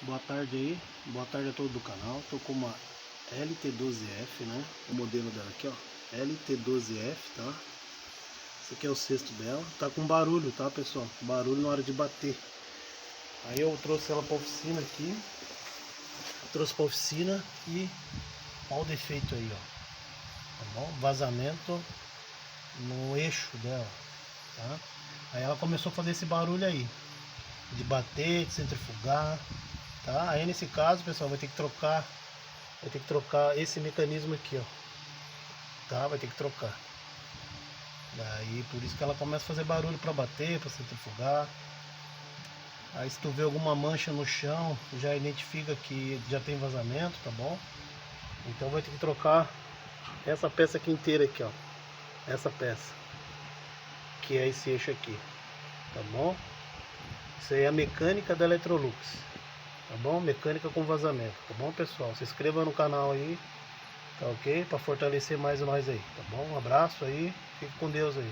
Boa tarde aí, boa tarde a todos do canal. Tô com uma LT12F, né? O modelo dela aqui, ó, LT12F, tá? Esse aqui é o cesto dela. Tá com barulho, tá, pessoal? Barulho na hora de bater. Aí eu trouxe ela pra oficina aqui. Trouxe pra oficina e olha o defeito aí, ó. Tá bom? Vazamento no eixo dela, tá? Aí ela começou a fazer esse barulho aí, de bater, de centrifugar, tá? Aí nesse caso, pessoal, vai ter que trocar esse mecanismo aqui, ó, tá? Vai ter que trocar. Daí por isso que ela começa a fazer barulho para bater, para centrifugar. Aí se tu vê alguma mancha no chão, já identifica que já tem vazamento, tá bom? Então vai ter que trocar essa peça aqui inteira aqui, ó. Essa peça, que é esse eixo aqui, tá bom? Isso aí é a mecânica da Electrolux, tá bom? Mecânica com vazamento, tá bom, pessoal? Se inscreva no canal aí, tá ok? Para fortalecer mais nós aí, tá bom? Um abraço aí, fique com Deus aí.